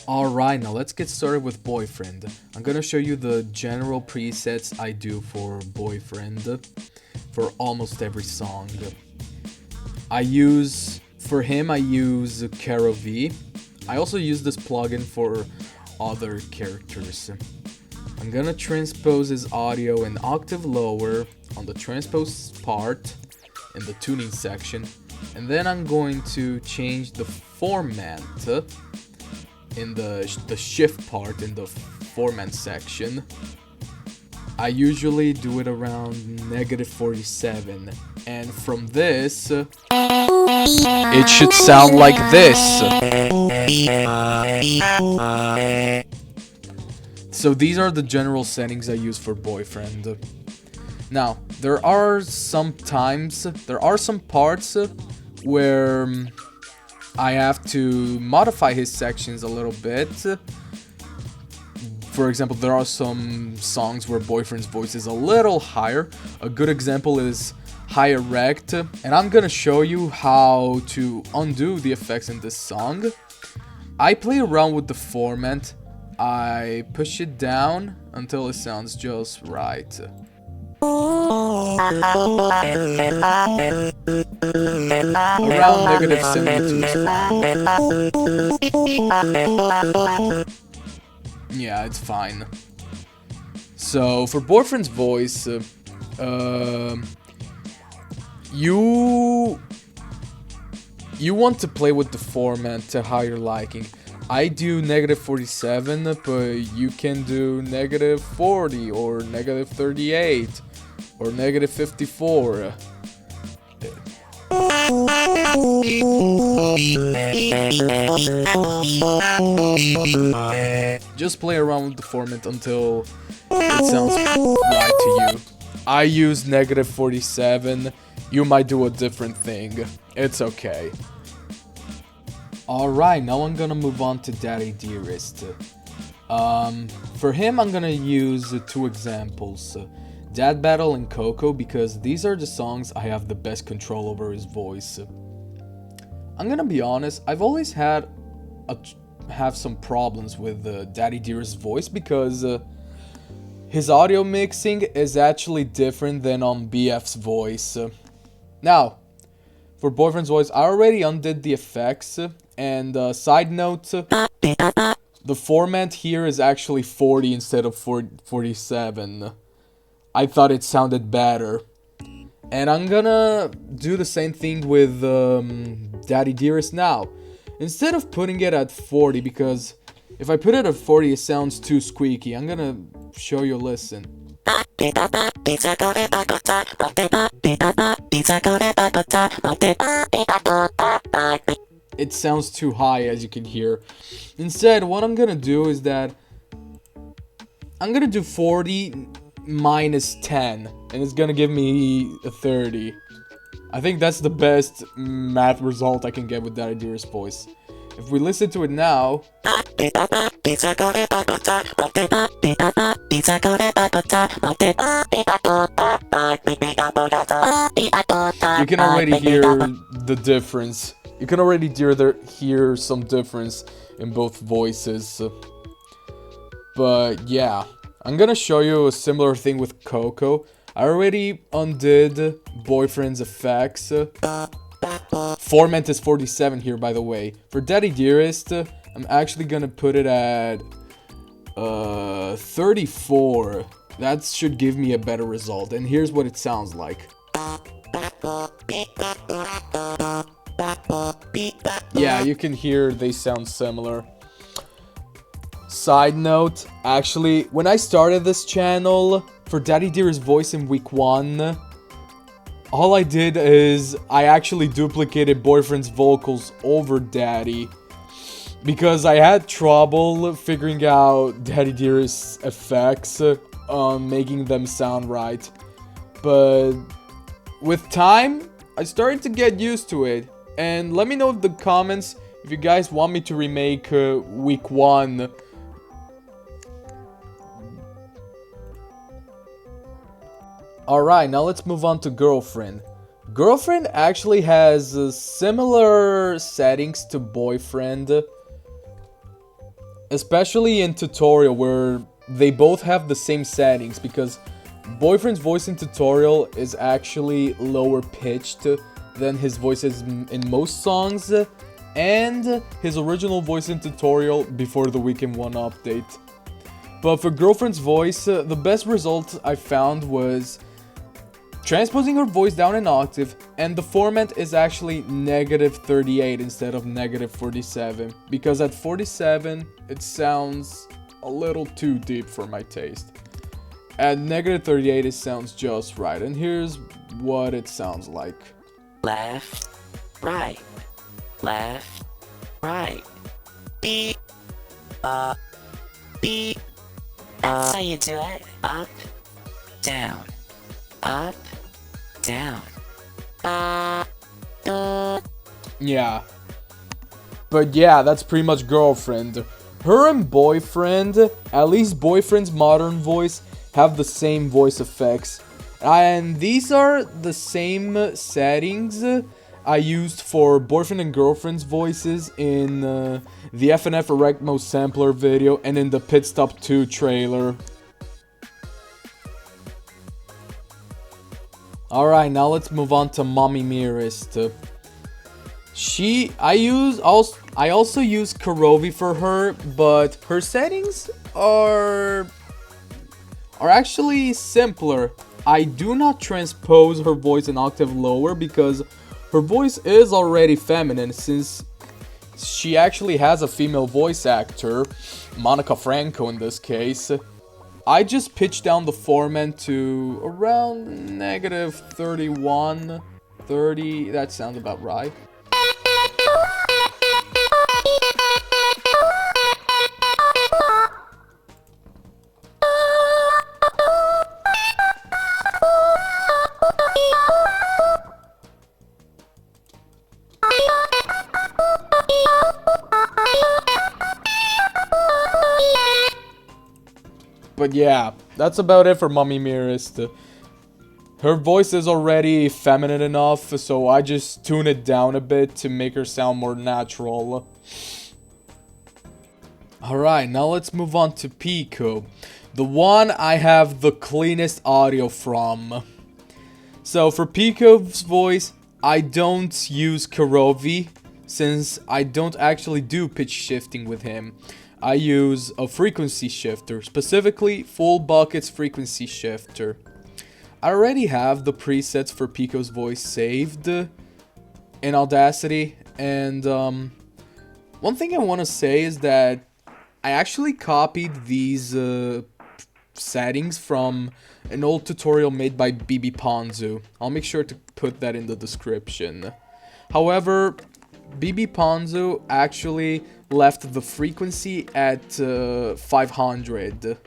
Alright, now let's get started with Boyfriend. I'm gonna show you the general presets I do for Boyfriend for almost every song. For him I use Caro V. I also use this plugin for other characters. I'm gonna transpose his audio an octave lower on the transpose part in the tuning section, and then I'm going to change the format in the shift part in the format section. I usually do it around -47, and from this it should sound like this. So these are the general settings I use for Boyfriend. Now, there are some parts where I have to modify his sections a little bit. For example, there are some songs where Boyfriend's voice is a little higher. A good example is Higher Rect, and I'm gonna show you how to undo the effects in this song. I play around with the format. I push it down until it sounds just right. Around -72. Yeah, it's fine. So for Boyfriend's voice, you want to play with the format to how you're liking. I do -47, but you can do -40 or -38 or -54. Just play around with the format until it sounds right to you. I use -47. You might do a different thing. It's okay. Alright, now I'm gonna move on to Dearest. For him, I'm gonna use two examples. Dad Battle and Coco, because these are the songs I have the best control over his voice. I'm gonna be honest, I've always have some problems with Dearest's voice because his audio mixing is actually different than on BF's voice. Now, for Boyfriend's voice, I already undid the effects, and side note, the format here is actually 40 instead of 47. I thought it sounded better. And I'm gonna do the same thing with Dearest now. Instead of putting it at 40, because if I put it at 40 it sounds too squeaky, I'm gonna show you a listen. It sounds too high, as you can hear. Instead, what I'm gonna do is that I'm gonna do 40 -10, and it's gonna give me a 30. I think that's the best math result I can get with Dearest's voice. If we listen to it now, you can already hear the difference. You can already hear some difference in both voices. But yeah, I'm gonna show you a similar thing with Coco. I already undid Boyfriend's effects. Format is 47 here, by the way. For Dearest, I'm actually gonna put it at 34. That should give me a better result. And here's what it sounds like. Yeah, you can hear they sound similar. Side note, actually, when I started this channel for Dearest's voice in week 1, all I did is I actually duplicated Boyfriend's vocals over Daddy because I had trouble figuring out Dearest's effects on making them sound right. But with time, I started to get used to it. And let me know in the comments if you guys want me to remake week 1. Alright, now let's move on to Girlfriend. Girlfriend actually has similar settings to Boyfriend. Especially in tutorial where they both have the same settings, because boyfriend's voice in tutorial is actually lower pitched than his voices in most songs, and his original voice in tutorial before the Weekend 1 update. But for girlfriend's voice, the best result I found was transposing her voice down an octave, and the format is actually -38 instead of -47, because at 47 it sounds a little too deep for my taste. At -38 it sounds just right, and here's what it sounds like. Left, right, left, right, beep, beep. That's how you do it. Up, down, up, down. Yeah. But yeah, that's pretty much girlfriend. Her and boyfriend, at least boyfriend's modern voice, have the same voice effects. And these are the same settings I used for boyfriend and girlfriend's voices in the FNF Erectmo sampler video and in the Pit Stop 2 trailer. Alright, now let's move on to Mommy Mearest. I also use Kurovi for her, but her settings are actually simpler. I do not transpose her voice an octave lower because her voice is already feminine, since she actually has a female voice actor, Monica Franco in this case. I just pitched down the format to around -31, 30, that sounds about right. But yeah, that's about it for Mommy Mearest. Her voice is already feminine enough, so I just tune it down a bit to make her sound more natural. Alright, now let's move on to Pico, the one I have the cleanest audio from. So for Pico's voice, I don't use Kurovi, since I don't actually do pitch shifting with him. I use a frequency shifter, specifically Full Bucket's frequency shifter. I already have the presets for Pico's voice saved in Audacity, and one thing I want to say is that I actually copied these settings from an old tutorial made by BB Ponzu. I'll make sure to put that in the description. However, BB Ponzu actually left the frequency at 500.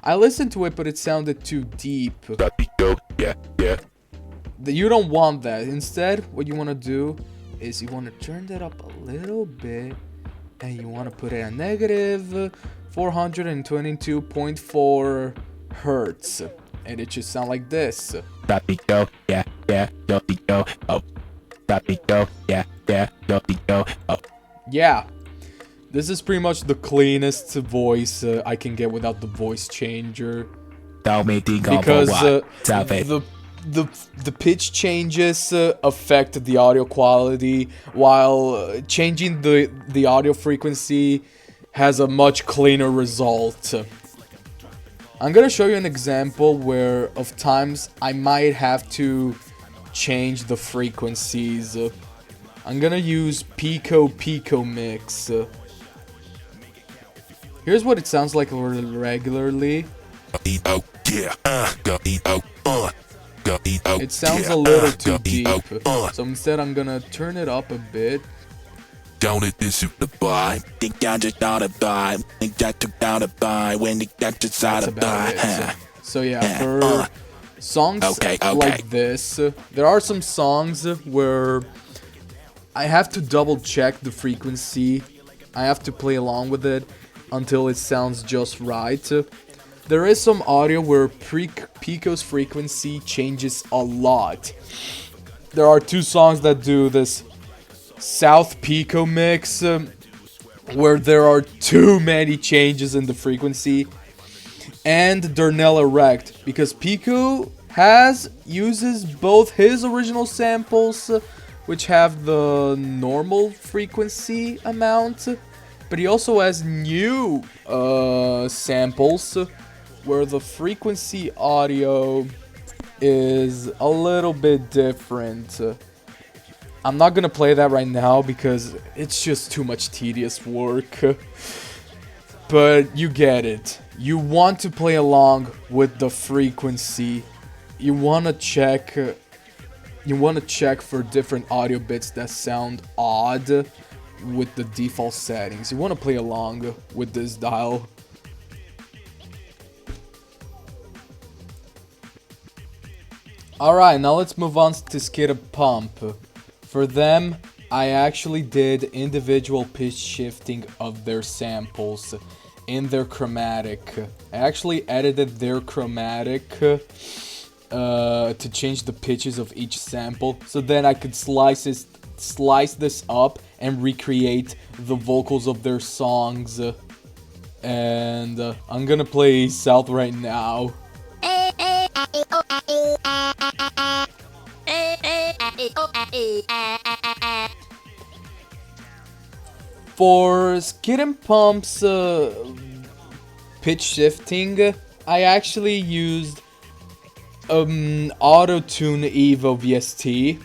I listened to it, but it sounded too deep. Yeah. You don't want that. Instead, what you want to do is you want to turn that up a little bit, and you want to put it at -422.4 hertz, and it should sound like this. Pico, yeah, Pico, oh. Pico, yeah, Pico, oh. Yeah, this is pretty much the cleanest voice I can get without the voice changer. Because the pitch changes affect the audio quality, while changing the audio frequency has a much cleaner result. I'm gonna show you an example of times I might have to change the frequencies. I'm gonna use Pico mix. Here's what it sounds like regularly. It sounds a little too deep, so instead I'm gonna turn it up a bit. Don't it this is the buy? Think I just thought to buy. Think I took down to buy when they got to side to buy. So yeah, for songs like this, there are some songs where I have to double check the frequency. I have to play along with it until it sounds just right. There is some audio where Pico's frequency changes a lot. There are two songs that do this South Pico mix. where there are too many changes in the frequency, and Darnell Erect, because Pico uses both his original samples, which have the normal frequency amount, but he also has new samples where the frequency audio is a little bit different. I'm not gonna play that right now because it's just too much tedious work. But you get it. You want to play along with the frequency. You wanna check for different audio bits that sound odd with the default settings. You wanna play along with this dial. Alright, now let's move on to Skid and Pump. For them, I actually did individual pitch shifting of their samples in their chromatic. I actually edited their chromatic to change the pitches of each sample, so then I could slice this up and recreate the vocals of their songs. And I'm gonna play South right now. For Skid and Pump's pitch shifting, I actually used Auto-Tune Evo VST.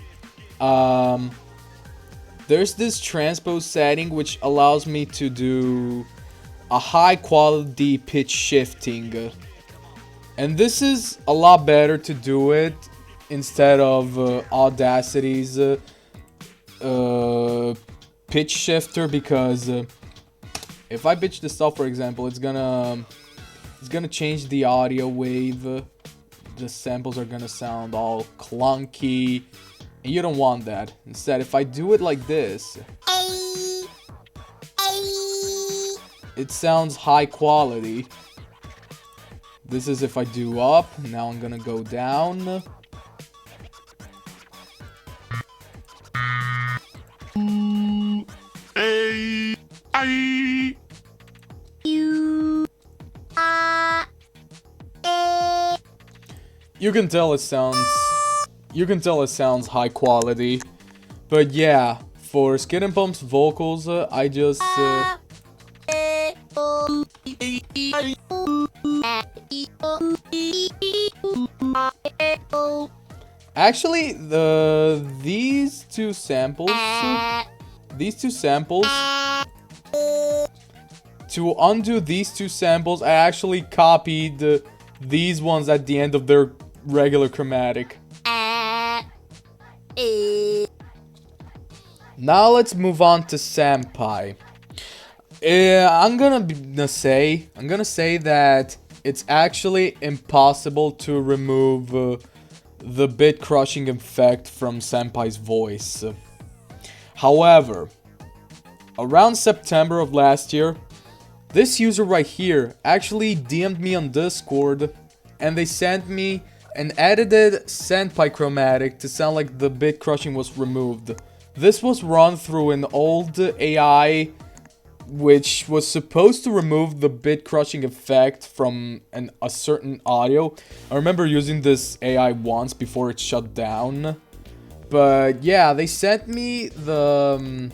There's this transpose setting which allows me to do a high quality pitch shifting. And this is a lot better to do it instead of Audacity's pitch shifter, because if I pitch this up, for example, it's gonna change the audio wave. The samples are gonna sound all clunky, and you don't want that. Instead, if I do it like this, it sounds high quality. This is if I do up. Now I'm gonna go down. You can tell it sounds high quality. But yeah, for Skid and Pump's vocals, I just actually these two samples, to undo these two samples, I actually copied these ones at the end of their regular chromatic. Now let's move on to Senpai. I'm gonna say that it's actually impossible to remove the bit crushing effect from Senpai's voice. However, around September of last year, this user right here actually DM'd me on Discord, and they sent me an edited Senpai chromatic to sound like the bit crushing was removed. This was run through an old AI which was supposed to remove the bit crushing effect from a certain audio. I remember using this AI once before it shut down. But yeah, they sent me the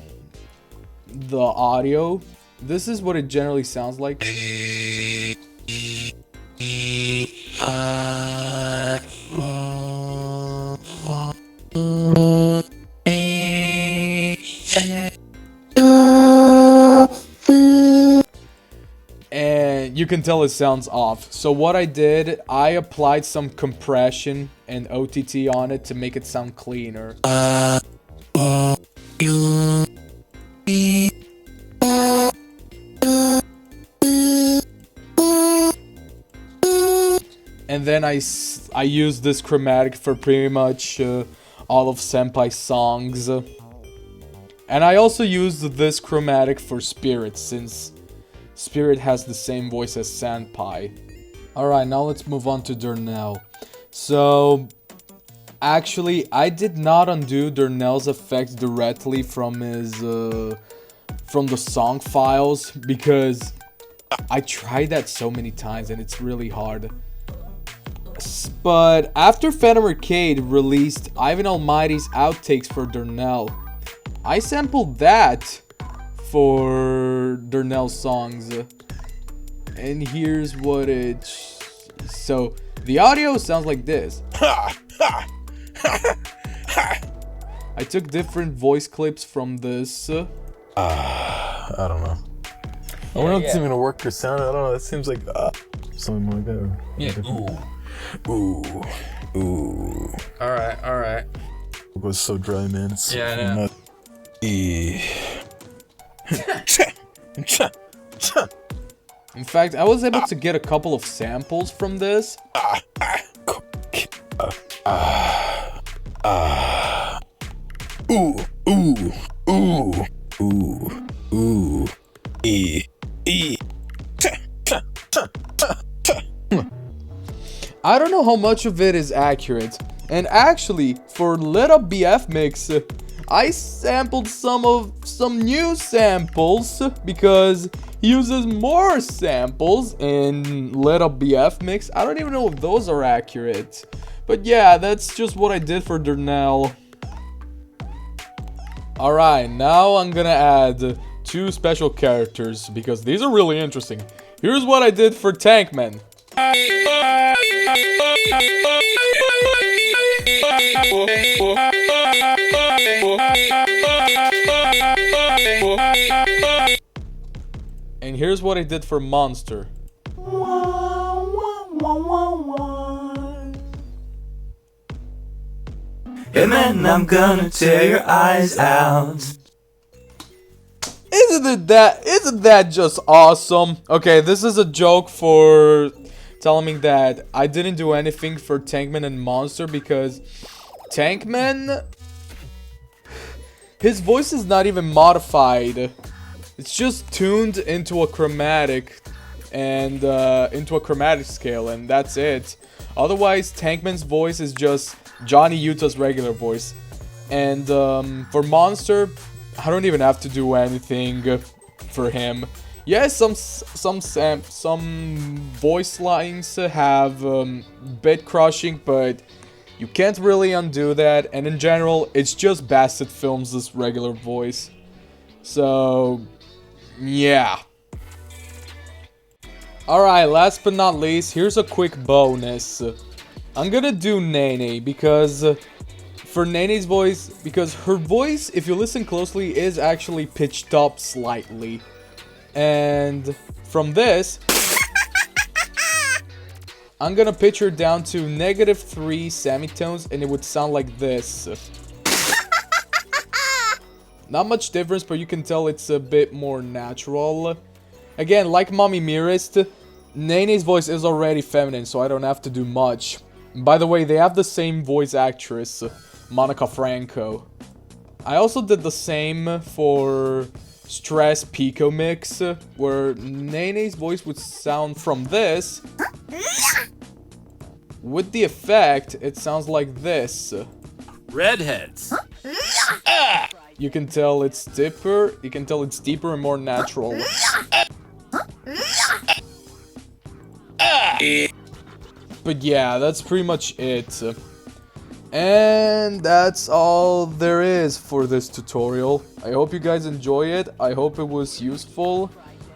audio. This is what it generally sounds like. And you can tell it sounds off. So what I did, I applied some compression and OTT on it to make it sound cleaner. And then I used this chromatic for pretty much all of Senpai's songs. And I also used this chromatic for Spirit, since Spirit has the same voice as Senpai. Alright, now let's move on to Darnell. So, actually, I did not undo Darnell's effects directly from his from the song files because I tried that so many times and it's really hard. But after Phantom Arcade released Ivan Almighty's outtakes for Darnell, I sampled that for Darnell's songs. And here's what so the audio sounds like this. I took different voice clips from this. I don't know. I wonder if it's even gonna work for sound. I don't know. That seems like something like that. Yeah. Ooh. All right. It was so dry, man. It's so Yeah, In fact, I was able to get a couple of samples from this. I don't know how much of it is accurate. And actually, for Lit Up BF Mix, I sampled some new samples because he uses more samples in Lit Up BF Mix. I don't even know if those are accurate. But yeah, that's just what I did for Darnell. Alright, now I'm gonna add 2 special characters because these are really interesting. Here's what I did for Tankman. And here's what I did for Monster. Hey man, I'm gonna tear your eyes out. Isn't that just awesome? Okay, this is a joke for telling me that I didn't do anything for Tankman and Monster because Tankman, his voice is not even modified. It's just tuned into a chromatic and into a chromatic scale, and that's it. Otherwise, Tankman's voice is just Johnny Utah's regular voice. And for Monster, I don't even have to do anything for him. Yes, some voice lines have bit crushing, but you can't really undo that. And in general, it's just Bassett Films' regular voice. So, yeah. Alright, last but not least, here's a quick bonus. I'm gonna do Nene because for Nene's voice, because her voice, if you listen closely, is actually pitched up slightly. And from this, I'm gonna pitch her down to -3 semitones and it would sound like this. Not much difference, but you can tell it's a bit more natural. Again, like Mommy Mearest, Nene's voice is already feminine, so I don't have to do much. By the way, they have the same voice actress, Monica Franco. I also did the same for Stress Pico Mix, where Nene's voice would sound from this. With the effect, it sounds like this. Redheads. You can tell it's deeper. You can tell it's deeper and more natural. But yeah, that's pretty much it. And that's all there is for this tutorial. I hope you guys enjoy it. I hope it was useful.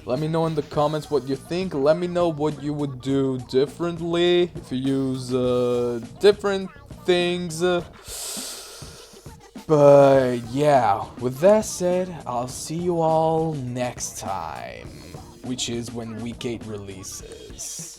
Let me know in the comments what you think. Let me know what you would do differently if you use different things. But yeah, with that said, I'll see you all next time, which is when Week 8 releases.